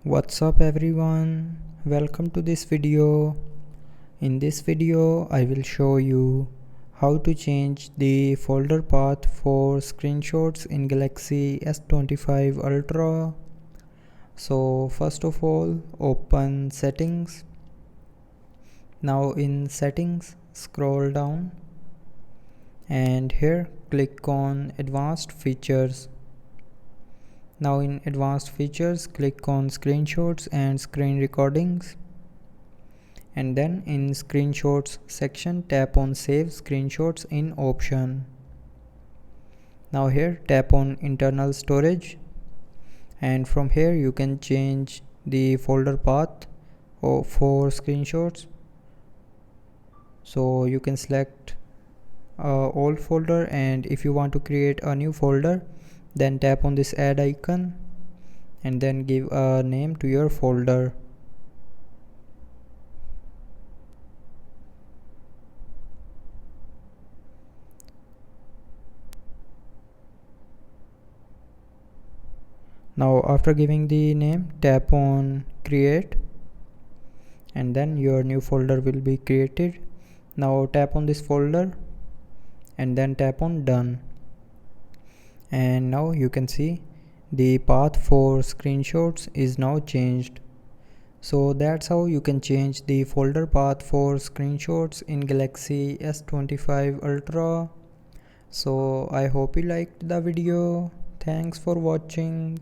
What's up everyone, welcome to this video. In this video I will show you how to change the folder path for screenshots in Galaxy S25 Ultra. So first of all, open settings. Now in settings, scroll down and here click on advanced features. Now in advanced features, click on screenshots and screen recordings, and then in screenshots section tap on save screenshots in option. Now here tap on internal storage, and from here you can change the folder path for screenshots. So you can select old folder, and if you want to create a new folder, then tap on this add icon and then give a name to your folder. Now after giving the name, tap on create and then your new folder will be created. Now tap on this folder and then tap on done, and now you can see the path for screenshots is now changed. So that's how you can change the folder path for screenshots in Galaxy S25 Ultra. So I hope you liked the video. Thanks for watching.